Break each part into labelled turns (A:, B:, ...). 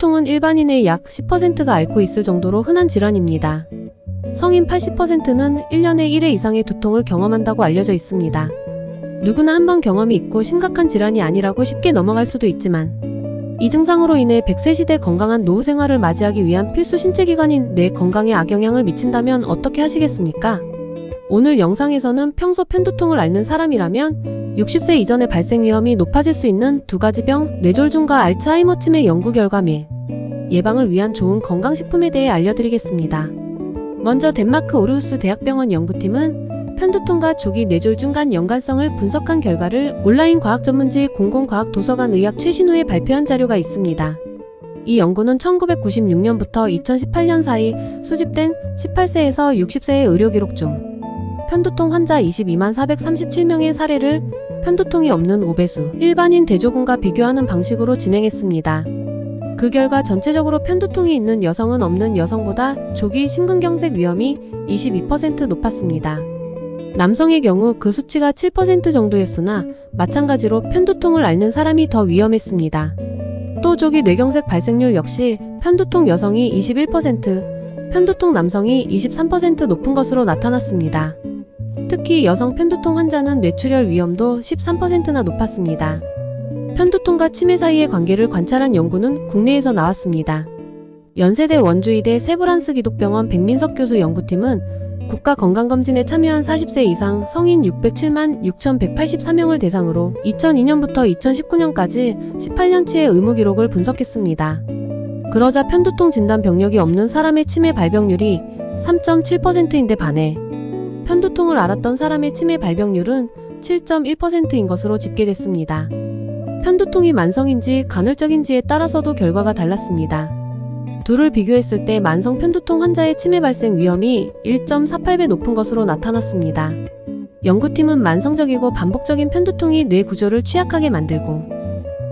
A: 편두통은 일반인의 약 10%가 앓고 있을 정도로 흔한 질환입니다. 성인 80%는 1년에 1회 이상의 두통을 경험한다고 알려져 있습니다. 누구나 한 번 경험이 있고 심각한 질환이 아니라고 쉽게 넘어갈 수도 있지만 이 증상으로 인해 100세 시대 건강한 노후 생활을 맞이하기 위한 필수 신체기관인 뇌 건강에 악영향을 미친다면 어떻게 하시겠습니까? 오늘 영상에서는 평소 편두통을 앓는 사람이라면 60세 이전의 발생 위험이 높아질 수 있는 두 가지 병, 뇌졸중과 알츠하이머 치매 연구 결과 및 예방을 위한 좋은 건강식품에 대해 알려드리겠습니다. 먼저 덴마크 오르우스 대학병원 연구팀은 편두통과 조기 뇌졸중 간 연관성을 분석한 결과를 온라인 과학 전문지 공공과학도서관 의학 최신호에 발표한 자료가 있습니다. 이 연구는 1996년부터 2018년 사이 수집된 18세에서 60세의 의료 기록 중 편두통 환자 22만 437명의 사례를 편두통이 없는 오배수, 일반인 대조군과 비교하는 방식으로 진행했습니다. 그 결과 전체적으로 편두통이 있는 여성은 없는 여성보다 조기 심근경색 위험이 22% 높았습니다. 남성의 경우 그 수치가 7% 정도였으나 마찬가지로 편두통을 앓는 사람이 더 위험했습니다. 또 조기 뇌경색 발생률 역시 편두통 여성이 21%, 편두통 남성이 23% 높은 것으로 나타났습니다. 특히 여성 편두통 환자는 뇌출혈 위험도 13%나 높았습니다. 편두통과 치매 사이의 관계를 관찰한 연구는 국내에서 나왔습니다. 연세대 원주의대 세브란스 기독병원 백민석 교수 연구팀은 국가건강검진에 참여한 40세 이상 성인 607만 6,184명을 대상으로 2002년부터 2019년까지 18년치의 의무 기록을 분석했습니다. 그러자 편두통 진단 병력이 없는 사람의 치매 발병률이 3.7%인데 반해 편두통을 앓았던 사람의 치매 발병률은 7.1%인 것으로 집계됐습니다. 편두통이 만성인지 간헐적인지에 따라서도 결과가 달랐습니다. 둘을 비교했을 때 만성 편두통 환자의 치매 발생 위험이 1.48배 높은 것으로 나타났습니다. 연구팀은 만성적이고 반복적인 편두통이 뇌 구조를 취약하게 만들고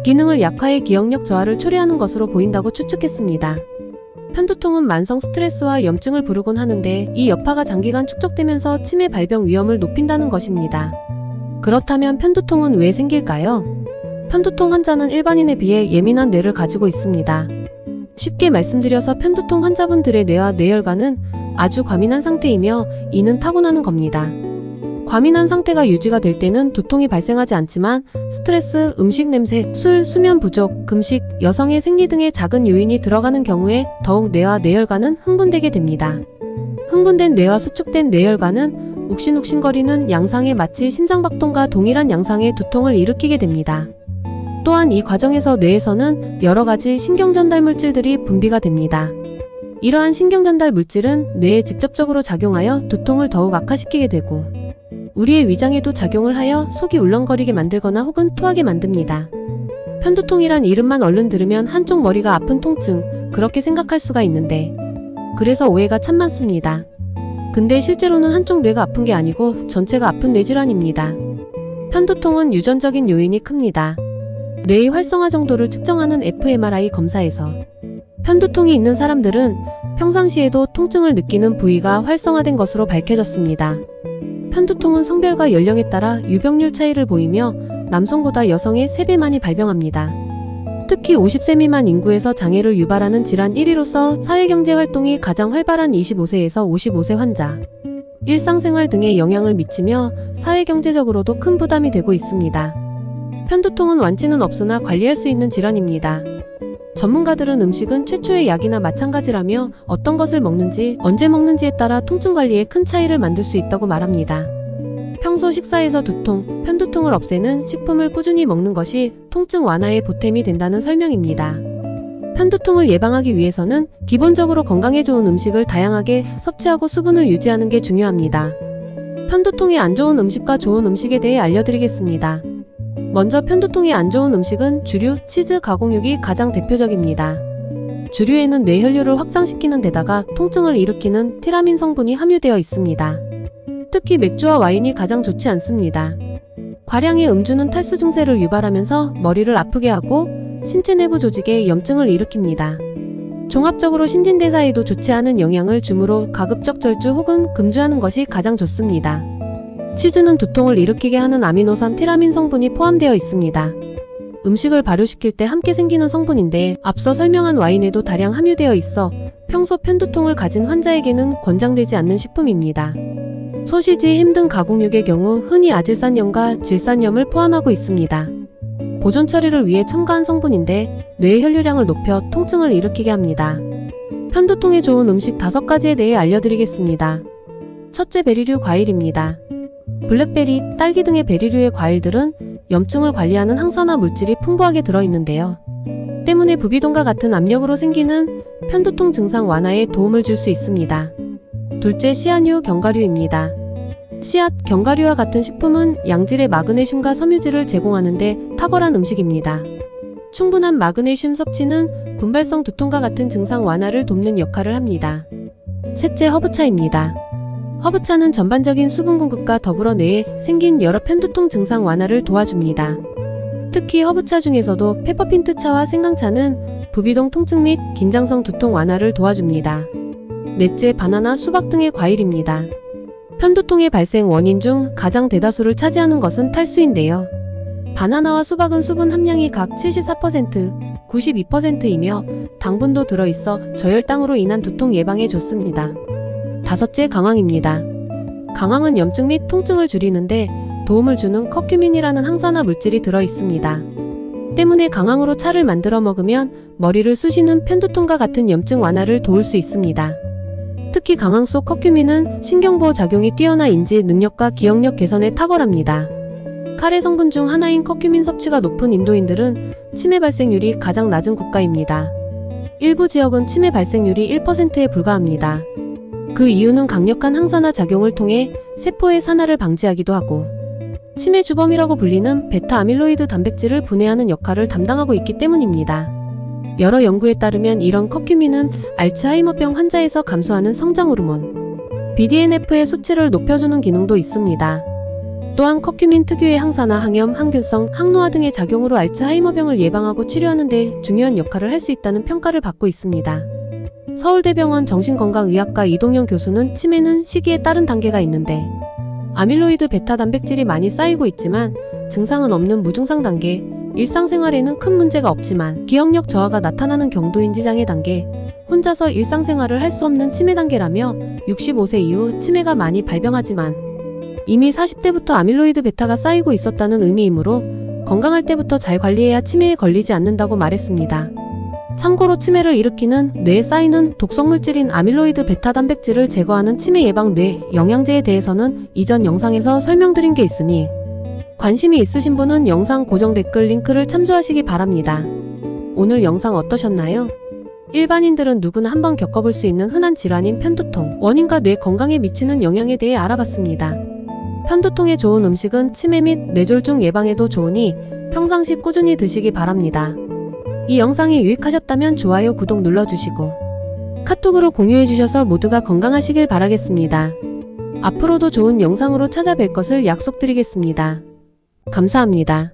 A: 기능을 약화해 기억력 저하를 초래하는 것으로 보인다고 추측했습니다. 편두통은 만성 스트레스와 염증을 부르곤 하는데 이 여파가 장기간 축적되면서 치매 발병 위험을 높인다는 것입니다. 그렇다면 편두통은 왜 생길까요? 편두통 환자는 일반인에 비해 예민한 뇌를 가지고 있습니다. 쉽게 말씀드려서 편두통 환자분들의 뇌와 뇌혈관은 아주 과민한 상태이며 이는 타고나는 겁니다. 과민한 상태가 유지가 될 때는 두통이 발생하지 않지만 스트레스, 음식 냄새, 술, 수면 부족, 금식, 여성의 생리 등의 작은 요인이 들어가는 경우에 더욱 뇌와 뇌혈관은 흥분되게 됩니다. 흥분된 뇌와 수축된 뇌혈관은 욱신욱신거리는 양상의 마치 심장박동과 동일한 양상의 두통을 일으키게 됩니다. 또한 이 과정에서 뇌에서는 여러가지 신경전달 물질들이 분비가 됩니다. 이러한 신경전달 물질은 뇌에 직접적으로 작용하여 두통을 더욱 악화시키게 되고 우리의 위장에도 작용을 하여 속이 울렁거리게 만들거나 혹은 토하게 만듭니다. 편두통이란 이름만 얼른 들으면 한쪽 머리가 아픈 통증, 그렇게 생각할 수가 있는데 그래서 오해가 참 많습니다. 근데 실제로는 한쪽 뇌가 아픈 게 아니고 전체가 아픈 뇌질환입니다. 편두통은 유전적인 요인이 큽니다. 뇌의 활성화 정도를 측정하는 fMRI 검사에서 편두통이 있는 사람들은 평상시에도 통증을 느끼는 부위가 활성화된 것으로 밝혀졌습니다. 편두통은 성별과 연령에 따라 유병률 차이를 보이며 남성보다 여성의 3배 많이 발병합니다. 특히 50세 미만 인구에서 장애를 유발하는 질환 1위로서 사회경제 활동이 가장 활발한 25세에서 55세 환자, 일상생활 등에 영향을 미치며 사회경제적으로도 큰 부담이 되고 있습니다. 편두통은 완치는 없으나 관리할 수 있는 질환입니다. 전문가들은 음식은 최초의 약이나 마찬가지라며 어떤 것을 먹는지, 언제 먹는지에 따라 통증 관리에 큰 차이를 만들 수 있다고 말합니다. 평소 식사에서 두통, 편두통을 없애는 식품을 꾸준히 먹는 것이 통증 완화에 보탬이 된다는 설명입니다. 편두통을 예방하기 위해서는 기본적으로 건강에 좋은 음식을 다양하게 섭취하고 수분을 유지하는 게 중요합니다. 편두통에 안 좋은 음식과 좋은 음식에 대해 알려드리겠습니다. 먼저 편두통에 안 좋은 음식은 주류, 치즈, 가공육이 가장 대표적입니다. 주류에는 뇌혈류를 확장시키는 데다가 통증을 일으키는 티라민 성분이 함유되어 있습니다. 특히 맥주와 와인이 가장 좋지 않습니다. 과량의 음주는 탈수 증세를 유발하면서 머리를 아프게 하고 신체 내부 조직에 염증을 일으킵니다. 종합적으로 신진대사에도 좋지 않은 영향을 주므로 가급적 절주 혹은 금주하는 것이 가장 좋습니다. 치즈는 두통을 일으키게 하는 아미노산 티라민 성분이 포함되어 있습니다. 음식을 발효시킬 때 함께 생기는 성분인데 앞서 설명한 와인에도 다량 함유되어 있어 평소 편두통을 가진 환자에게는 권장되지 않는 식품입니다. 소시지, 햄 등 가공육의 경우 흔히 아질산염과 질산염을 포함하고 있습니다. 보존 처리를 위해 첨가한 성분인데 뇌의 혈류량을 높여 통증을 일으키게 합니다. 편두통에 좋은 음식 5가지에 대해 알려드리겠습니다. 첫째, 베리류 과일입니다. 블랙베리, 딸기 등의 베리류의 과일들은 염증을 관리하는 항산화 물질이 풍부하게 들어있는데요. 때문에 부비동과 같은 압력으로 생기는 편두통 증상 완화에 도움을 줄 수 있습니다. 둘째, 씨앗류, 견과류입니다. 씨앗, 견과류와 같은 식품은 양질의 마그네슘과 섬유질을 제공하는데 탁월한 음식입니다. 충분한 마그네슘 섭취는 군발성 두통과 같은 증상 완화를 돕는 역할을 합니다. 셋째, 허브차입니다. 허브차는 전반적인 수분 공급과 더불어 뇌에 생긴 여러 편두통 증상 완화를 도와줍니다. 특히 허브차 중에서도 페퍼민트차와 생강차는 부비동 통증 및 긴장성 두통 완화를 도와줍니다. 넷째, 바나나, 수박 등의 과일입니다. 편두통의 발생 원인 중 가장 대다수를 차지하는 것은 탈수인데요. 바나나와 수박은 수분 함량이 각 74%, 92%이며 당분도 들어있어 저혈당으로 인한 두통 예방에 좋습니다. 다섯째, 강황입니다. 강황은 염증 및 통증을 줄이는데 도움을 주는 커큐민이라는 항산화 물질이 들어있습니다. 때문에 강황으로 차를 만들어 먹으면 머리를 쑤시는 편두통과 같은 염증 완화를 도울 수 있습니다. 특히 강황 속 커큐민은 신경보호 작용이 뛰어나 인지 능력과 기억력 개선에 탁월합니다. 카레 성분 중 하나인 커큐민 섭취가 높은 인도인들은 치매 발생률이 가장 낮은 국가입니다. 일부 지역은 치매 발생률이 1%에 불과합니다. 그 이유는 강력한 항산화 작용을 통해 세포의 산화를 방지하기도 하고 치매 주범이라고 불리는 베타 아밀로이드 단백질을 분해하는 역할을 담당하고 있기 때문입니다. 여러 연구에 따르면 이런 커큐민은 알츠하이머병 환자에서 감소하는 성장 호르몬 BDNF의 수치를 높여주는 기능도 있습니다. 또한 커큐민 특유의 항산화, 항염, 항균성, 항노화 등의 작용으로 알츠하이머병을 예방하고 치료하는 데 중요한 역할을 할 수 있다는 평가를 받고 있습니다. 서울대병원 정신건강의학과 이동영 교수는 치매는 시기에 따른 단계가 있는데 아밀로이드 베타 단백질이 많이 쌓이고 있지만 증상은 없는 무증상 단계, 일상생활에는 큰 문제가 없지만 기억력 저하가 나타나는 경도인지 장애 단계, 혼자서 일상생활을 할 수 없는 치매 단계라며 65세 이후 치매가 많이 발병하지만 이미 40대부터 아밀로이드 베타가 쌓이고 있었다는 의미이므로 건강할 때부터 잘 관리해야 치매에 걸리지 않는다고 말했습니다. 참고로 치매를 일으키는 뇌에 쌓이는 독성물질인 아밀로이드 베타 단백질을 제거하는 치매 예방 뇌 영양제에 대해서는 이전 영상에서 설명드린 게 있으니 관심이 있으신 분은 영상 고정 댓글 링크를 참조하시기 바랍니다. 오늘 영상 어떠셨나요? 일반인들은 누구나 한번 겪어볼 수 있는 흔한 질환인 편두통, 원인과 뇌 건강에 미치는 영향에 대해 알아봤습니다. 편두통에 좋은 음식은 치매 및 뇌졸중 예방에도 좋으니 평상시 꾸준히 드시기 바랍니다. 이 영상이 유익하셨다면 좋아요, 구독 눌러주시고 카톡으로 공유해주셔서 모두가 건강하시길 바라겠습니다. 앞으로도 좋은 영상으로 찾아뵐 것을 약속드리겠습니다. 감사합니다.